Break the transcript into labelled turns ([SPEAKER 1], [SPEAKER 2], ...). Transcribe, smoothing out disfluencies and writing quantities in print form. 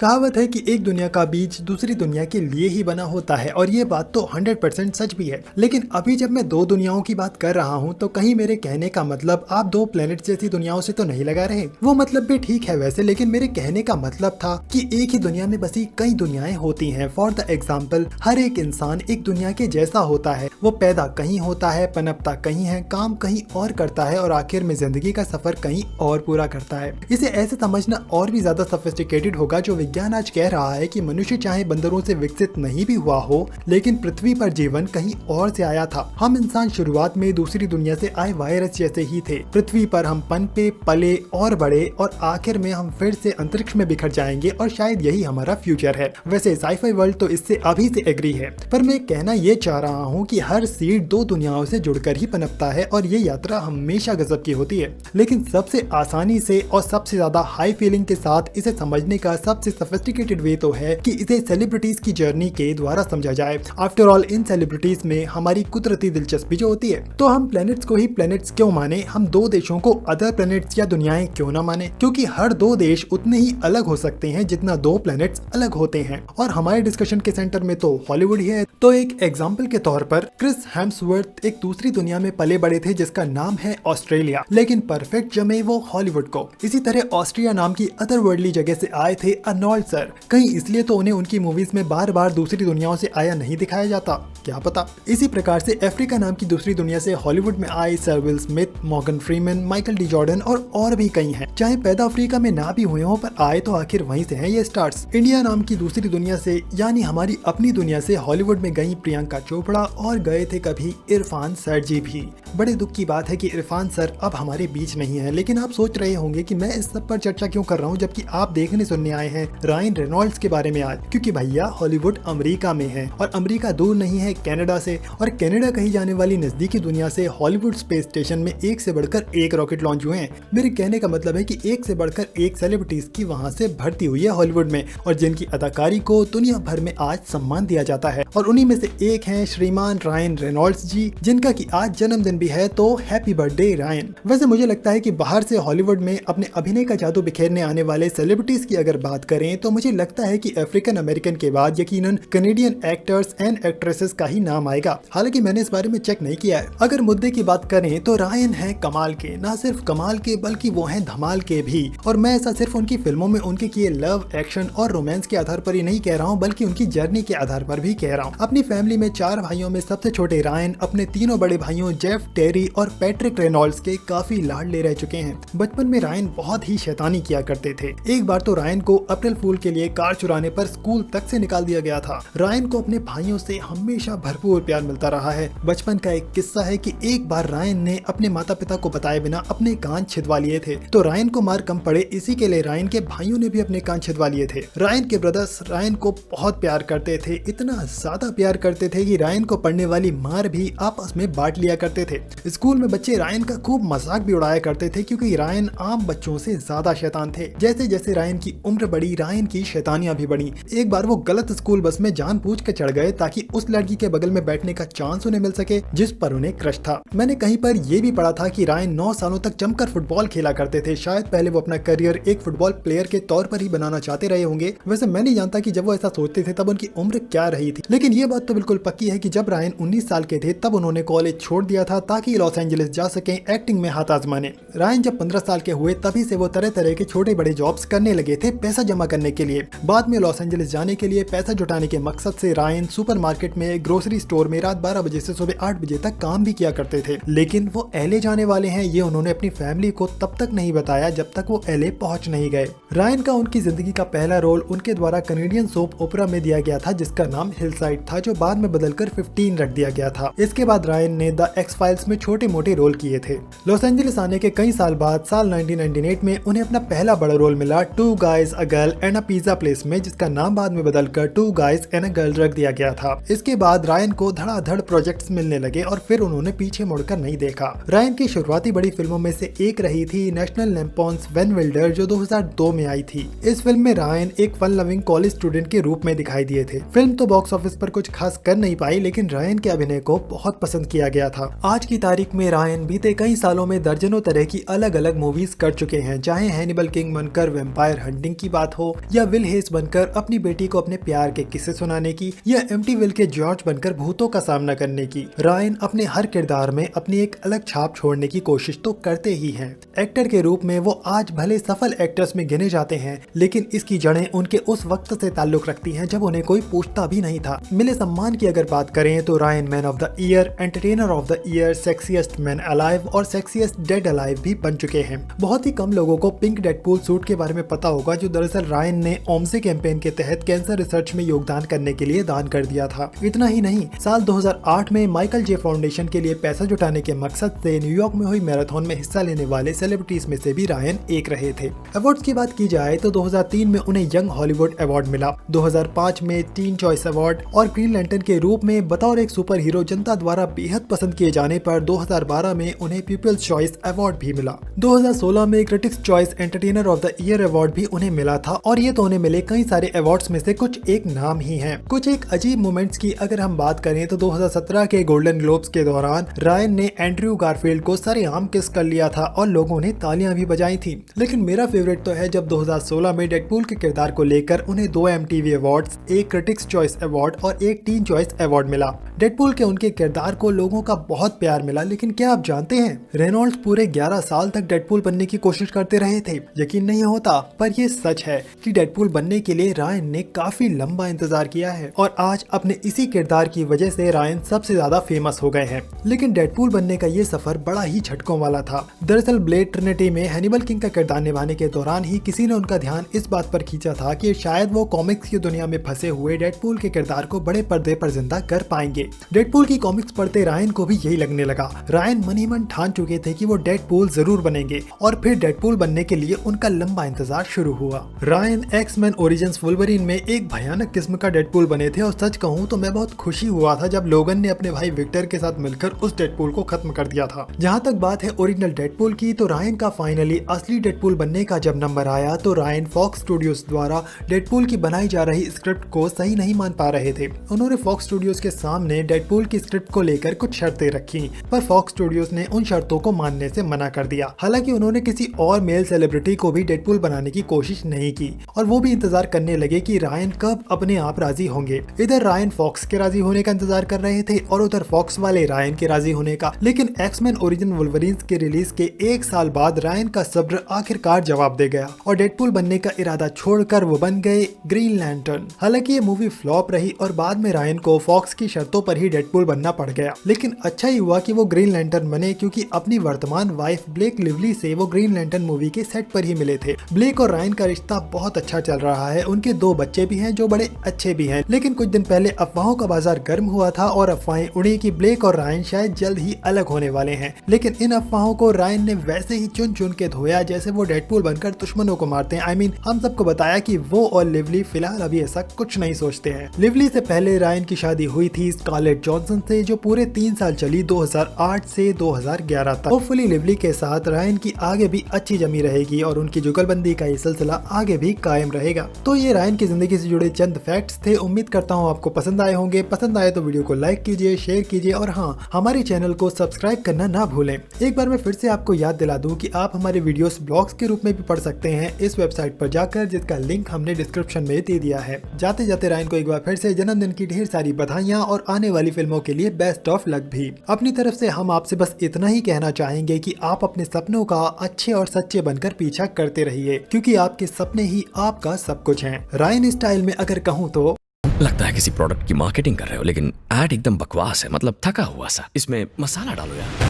[SPEAKER 1] कहावत है कि एक दुनिया का बीज दूसरी दुनिया के लिए ही बना होता है और ये बात तो 100% सच भी है। लेकिन अभी जब मैं दो दुनियाओं की बात कर रहा हूँ तो कहीं मेरे कहने का मतलब आप दो प्लेनेट जैसी दुनियाओं से तो नहीं लगा रहे। वो मतलब भी ठीक है वैसे, लेकिन मेरे कहने का मतलब था कि एक ही दुनिया में बसी कई दुनियाएं होती हैं। फॉर द एग्जाम्पल, हर एक इंसान एक दुनिया के जैसा होता है। वो पैदा कहीं होता है, पनपता कहीं है, काम कहीं और करता है और आखिर में जिंदगी का सफर कहीं और पूरा करता है। इसे ऐसे समझना और भी ज्यादा सोफिस्टिकेटेड होगा। जो विज्ञान आज कह रहा है कि मनुष्य चाहे बंदरों से विकसित नहीं भी हुआ हो, लेकिन पृथ्वी पर जीवन कहीं और से आया था। हम इंसान शुरुआत में दूसरी दुनिया से आए वायरस जैसे ही थे। पृथ्वी पर हम पनपे, पले और बड़े और आखिर में हम फिर से अंतरिक्ष में बिखर जाएंगे और शायद यही हमारा फ्यूचर है। वैसे साइफाई वर्ल्ड तो इससे अभी से एग्री है, पर मैं कहना ये चाह रहा हूँ कि हर सीड दो दुनियाओं से जुड़कर ही पनपता है और ये यात्रा हमेशा गजब की होती है। लेकिन सबसे आसानी से और सबसे ज्यादा हाई फीलिंग के साथ इसे समझने का सबसे सोफिस्टिकेटेड वे तो है कि इसे सेलिब्रिटीज की जर्नी के द्वारा समझा जाए। आफ्टर ऑल इन सेलिब्रिटीज में हमारी कुदरती दिलचस्पी जो होती है, तो हम प्लैनेट्स को ही प्लैनेट्स क्यों माने, हम दो देशों को अदर प्लैनेट्स या दुनियाएं क्यों ना माने, क्योंकि हर दो देश उतने ही अलग हो सकते हैं जितना दो प्लैनेट्स अलग होते हैं। और हमारे डिस्कशन के सेंटर में तो हॉलीवुड ही है। तो एक एग्जाम्पल के तौर पर क्रिस हेम्सवर्थ एक दूसरी दुनिया में पले बड़े थे जिसका नाम है ऑस्ट्रेलिया, लेकिन परफेक्ट जमे वो हॉलीवुड को। इसी तरह ऑस्ट्रिया नाम की अदर वर्ल्डली जगह से आए थे अर्नोल्ड सर। कहीं इसलिए तो उन्हें उनकी मूवीज में बार बार दूसरी दुनियाओं से आया नहीं दिखाया जाता, क्या पता। इसी प्रकार से अफ्रीका नाम की दूसरी दुनिया से हॉलीवुड में आए sir will Smith, Morgan Freeman, Michael D Jordan और भी कई हैं। चाहे पैदा अफ्रीका में ना भी हुए हों, पर आए तो आखिर वहीं से हैं ये स्टार्स। इंडिया नाम की दूसरी दुनिया से, यानी हमारी अपनी दुनिया से हॉलीवुड में गई प्रियंका चोपड़ा और गए थे कभी इरफान सर जी भी। बड़े दुख की बात है कि इरफान सर अब हमारे बीच नहीं है। लेकिन आप सोच रहे होंगे कि मैं इस सब पर चर्चा क्यों कर रहा हूँ, जबकि आप देखने सुनने आए हैं रायन रेनॉल्ड्स के बारे में आज। क्योंकि भैया हॉलीवुड अमेरिका में है और अमेरिका दूर नहीं है कनाडा से, और कनाडा कही जाने वाली नजदीकी दुनिया से हॉलीवुड स्पेस स्टेशन में एक से बढ़कर एक रॉकेट लॉन्च हुए हैं। मेरे कहने का मतलब है कि एक से बढ़कर एक सेलिब्रिटीज की वहाँ से भर्ती हुई है हॉलीवुड में, और जिनकी अदाकारी को दुनिया भर में आज सम्मान दिया जाता है। और उन्हीं में से एक हैं श्रीमान रायन रेनॉल्ड्स जी, जिनका की आज जन्मदिन भी है। तो हैप्पी बर्थडे रायन। वैसे मुझे लगता है कि बाहर से हॉलीवुड में अपने अभिनय का जादू बिखेरने आने वाले सेलिब्रिटीज की अगर बात करें तो मुझे लगता है कि अफ्रीकन अमेरिकन के बाद यकीनन कनेडियन एक्टर्स एंड एक्ट्रेसेस का ही नाम आएगा। हालांकि मैंने इस बारे में चेक नहीं किया है। अगर मुद्दे की बात करें तो रायन है कमाल के, ना सिर्फ कमाल के बल्कि वो हैं धमाल के भी। और मैं ऐसा सिर्फ उनकी फिल्मों में उनके किए लव, एक्शन और रोमांस के आधार पर ही नहीं कह रहा हूँ, बल्कि उनकी जर्नी के आधार पर भी कह रहा हूँ। अपनी फैमिली में 4 भाइयों में सबसे छोटे रायन अपने तीनों बड़े भाइयों जेफ, टेरी और पैट्रिक रेनॉल्ड्स के काफी लाडले रह चुके हैं। बचपन में रायन बहुत ही शैतानी किया करते थे। एक बार तो रायन को अप्रैल फूल के लिए कार चुराने पर स्कूल तक से निकाल दिया गया था। रायन को अपने भाइयों से हमेशा भरपूर प्यार मिलता रहा है। बचपन का एक किस्सा है कि एक बार रायन ने अपने माता पिता को बताए बिना अपने कान छिदवा लिए थे, तो रायन को मार कम पड़े, इसी के लिए रायन के भाइयों ने भी अपने कान छिदवा लिए थे। रायन के ब्रदर्स रायन को बहुत प्यार करते थे, इतना ज्यादा प्यार करते थे कि रायन को पड़ने वाली मार भी आपस में बांट लिया करते थे। स्कूल में बच्चे रायन का खूब मजाक भी उड़ाया करते थे, क्योंकि रायन आम बच्चों से ज्यादा शैतान थे। जैसे जैसे रायन की उम्र बढ़ी, रायन की शैतानियां भी बढ़ी। एक बार वो गलत स्कूल बस में जानबूझ कर चढ़ गए ताकि उस लड़की के बगल में बैठने का चांस उन्हें मिल सके जिस पर उन्हें क्रश था। मैंने कहीं पर ये भी पढ़ा था कि रायन 9 सालों तक जमकर फुटबॉल खेला करते थे। शायद पहले वो अपना करियर एक फुटबॉल प्लेयर के तौर पर ही बनाना चाहते रहे होंगे। वैसे मैं नहीं जानता कि जब वो ऐसा सोचते थे तब उनकी उम्र क्या रही थी, लेकिन ये बात तो बिल्कुल पक्की है कि जब रायन 19 साल के थे तब उन्होंने कॉलेज छोड़ दिया था ताकि लॉस एंजलिस जा सके एक्टिंग में हाथ आजमाने। रायन जब 15 साल के हुए तभी से वो तरह तरह के छोटे बड़े जॉब्स करने लगे थे पैसा जमा करने के लिए। बाद में लॉस एंजलिस जाने के लिए पैसा जुटाने के मकसद से रायन सुपरमार्केट में, ग्रोसरी स्टोर में रात 12 बजे से सुबह 8 बजे तक काम भी किया करते थे। लेकिन वो एलए जाने वाले हैं ये उन्होंने अपनी फैमिली को तब तक नहीं बताया जब तक वो एलए पहुंच नहीं गए। रायन का उनकी जिंदगी का पहला रोल उनके द्वारा कनेडियन सोप ओपेरा में दिया गया था जिसका नाम हिलसाइड था, जो बाद में बदलकर 15 रख दिया गया था। इसके बाद रायन ने द एक्स फाइल्स में छोटे मोटे रोल किए थे। लॉस एंजलिस आने के कई साल बाद साल 1998 में उन्हें अपना पहला बड़ा रोल मिला two guys a girl and a pizza place में, जिसका नाम बाद में बदलकर two guys and a girl रख दिया गया था। इसके बाद रायन को धड़ाधड़ प्रोजेक्ट्स मिलने लगे और फिर उन्होंने पीछे मुड़कर नहीं देखा। रायन की शुरुआती बड़ी फिल्मों में से एक रही थी नेशनल लैम्पॉन्स वैन विल्डर, जो 2002 में आई थी। इस फिल्म में रायन एक फन लविंग कॉलेज स्टूडेंट के रूप में दिखाई दिए थे। फिल्म तो बॉक्स ऑफिस पर कुछ खास कर नहीं पाई, लेकिन रायन के अभिनय को बहुत पसंद किया गया था। आज की तारीख में रायन बीते कई सालों में दर्जनों तरह की अलग अलग मूवीज कर चुके हैं, चाहे हैनिबल किंग बनकर वैम्पायर हंटिंग की बात हो, या विल हेस बनकर अपनी बेटी को अपने प्यार के किस्से सुनाने की, या एम्प्टीविल के जॉर्ज बनकर भूतों का सामना करने की। रायन अपने हर किरदार में अपनी एक अलग छाप छोड़ने की कोशिश तो करते ही हैं। एक्टर के रूप में वो आज भले सफल एक्टर्स में गिने जाते हैं, लेकिन इसकी जड़ें उनके उस वक्त से ताल्लुक रखती हैं जब उन्हें कोई पूछता भी नहीं था। मिले सम्मान की अगर बात करें तो Ryan man of the year, entertainer of the year, sexiest man alive और सेक्सीएस्ट डेड अलाइव भी बन चुके हैं। बहुत ही कम लोगों को पिंक डेडपूल सूट के बारे में पता होगा, जो दरअसल रायन ने ओमसे कैंपेन के तहत कैंसर रिसर्च में योगदान करने के लिए दान कर दिया था। इतना ही नहीं, साल 2008 में माइकल जे फाउंडेशन के लिए पैसा जुटाने के मकसद से न्यूयॉर्क में हुई मैराथन में हिस्सा लेने वाले सेलिब्रिटीज में से भी रायन एक रहे थे। अवार्ड्स की बात की जाए तो 2003 में उन्हें यंग हॉलीवुड अवार्ड मिला, 2005 में टीन चॉइस अवार्ड और ग्रीन लैंटर्न के रूप में बतौर एक सुपर हीरो जनता द्वारा बेहद पसंद किए जाने पर 2012 में उन्हें पीपल्स चॉइस अवार्ड भी मिला। 2016 में critics choice entertainer of the year award भी उन्हें मिला था, और ये तो उन्हें मिले कई सारे अवार्ड्स में से कुछ एक नाम ही हैं। कुछ एक अजीब मोमेंट्स की अगर हम बात करें तो 2017 के गोल्डन ग्लोब्स के दौरान रायन ने एंड्रयू गारफील्ड को सरेआम किस कर लिया था और लोगों ने तालियां भी बजाई थी। लेकिन मेरा फेवरेट तो है जब 2016 में डेडपूल के किरदार को लेकर उन्हें 2 MTV अवार्ड्स, एक क्रिटिक्स चॉइस अवार्ड और एक टीन चॉइस अवार्ड मिला। डेडपूल के उनके किरदार को लोगों का बहुत प्यार मिला, लेकिन क्या आप जानते हैं रेनॉल्ड्स पूरे 11 साल तक डेडपूल बनने की कोशिश करते रहे थे। यकीन नहीं होता, पर ये सच है कि डेडपूल बनने के लिए रायन ने काफी लंबा इंतजार किया है, और आज अपने इसी किरदार की वजह से रायन सबसे ज्यादा फेमस हो गए हैं। लेकिन डेडपूल बनने का ये सफर बड़ा ही झटकों वाला था। दरअसल ब्लेड ट्रिनिटी में हैनिबल किंग का किरदार निभाने के दौरान ही किसी ने उनका ध्यान इस बात पर खींचा था कि शायद वो कॉमिक्स की दुनिया में फंसे हुए डेडपूल के किरदार को बड़े पर्दे पर जिंदा कर पाएंगे। डेडपूल की कॉमिक्स पढ़ते रायन को भी यही लगने लगा। रायन मन ही मन ठान चुके थे कि वो डेडपूल जरूर बनेंगे, और फिर डेडपूल बनने के लिए उनका लंबा इंतजार शुरू हुआ। रायन एक्स-मैन ओरिजिन्स वुल्वरीन में एक भयानक किस्म का डेडपूल बने थे, और सच कहूँ तो मैं बहुत खुशी हुआ था जब लोगन ने अपने भाई विक्टर के साथ मिलकर उस डेडपूल को खत्म कर दिया था। जहाँ तक बात है ओरिजिनल डेडपूल की, तो रायन का फाइनली असली डेडपूल बनने का जब नंबर आया तो रायन फॉक्स स्टूडियोज द्वारा डेडपूल की बनाई जा रही स्क्रिप्ट को सही नहीं मान पा रहे थे। उन्होंने फॉक्स स्टूडियोज के सामने डेडपूल की स्क्रिप्ट को लेकर कुछ शर्तें रखी, पर फॉक्स स्टूडियोज ने उन शर्तों को मानने से मना कर दिया। हालांकि उन्होंने किसी और मेल सेलिब्रिटी को भी डेडपूल बनाने की कोशिश नहीं की, और वो भी इंतजार करने लगे कि रायन कब अपने आप राजी होंगे। इधर रायन फॉक्स के राजी होने का इंतजार कर रहे थे, और उधर फॉक्स वाले रायन के राजी होने का। लेकिन एक्स-मैन ओरिजिन वुल्वरीन्स के रिलीज के 1 साल बाद रायन का सब्र आखिरकार जवाब दे गया, और डेडपूल बनने का इरादा छोड़कर वो बन गए ग्रीन लैंटर्न। हालांकि ये मूवी फ्लॉप रही, और बाद में रायन को फॉक्स की शर्तों पर ही डेडपूल बनना पड़ गया। लेकिन अच्छा ही हुआ कि वो ग्रीन लैंटर्न बने, क्योंकि अपनी वर्तमान वाइफ ब्लेक लिवली से वो ग्रीन लैंटर्न मूवी के सेट पर ही मिले थे। ब्लेक और रायन का रिश्ता बहुत अच्छा चल रहा है, उनके 2 बच्चे भी हैं जो बड़े अच्छे भी हैं। लेकिन कुछ दिन पहले अफवाहों का बाजार गर्म हुआ था, और अफवाहें उड़ी कि ब्लेक और रायन शायद जल्द ही अलग होने वाले हैं। लेकिन इन अफवाहों को रायन ने वैसे ही चुन चुन के धोया जैसे वो डेडपूल बनकर दुश्मनों को मारते हैं। हम सबको बताया कि वो और लिवली फिलहाल अभी ऐसा कुछ नहीं सोचते हैं। लिवली से पहले रायन की शादी हुई थी स्कारलेट जॉनसन से, जो पूरे 3 साल चली, 2008 से 2011 तक। होपफुली लिवली के साथ रायन की आगे भी अच्छी जमी रहेगी, और उनकी जुगलबंदी का ये सिलसिला आगे भी कायम रहेगा। तो ये रायन की जिंदगी से जुड़े चंद फैक्ट्स थे। उम्मीद करता हूँ आपको पसंद आए होंगे। पसंद आए तो वीडियो को लाइक कीजिए, शेयर कीजिए, और हाँ, हमारे चैनल को सब्सक्राइब करना ना भूलें। एक बार मैं फिर से आपको याद दिला दूं कि आप हमारे वीडियोस ब्लॉग्स के रूप में भी पढ़ सकते हैं इस वेबसाइट पर जाकर, जिसका लिंक हमने डिस्क्रिप्शन में दे दिया है। जाते जाते रायन को एक बार फिर से जन्मदिन की ढेर सारी बधाइयां, और आने वाली फिल्मों के लिए बेस्ट ऑफ लक भी। अपनी तरफ से हम आपसे बस इतना ही कहना चाहेंगे कि आप अपने सपनों का अच्छे और सच्चे बनकर पीछा करते रहिए, क्योंकि आपके सपने ही आपका सब कुछ हैं। रायन स्टाइल में अगर कहूँ तो
[SPEAKER 2] लगता है किसी प्रोडक्ट की मार्केटिंग कर रहे हो, लेकिन एड एकदम बकवास है, मतलब थका हुआ सा। इसमें मसाला डालो यार।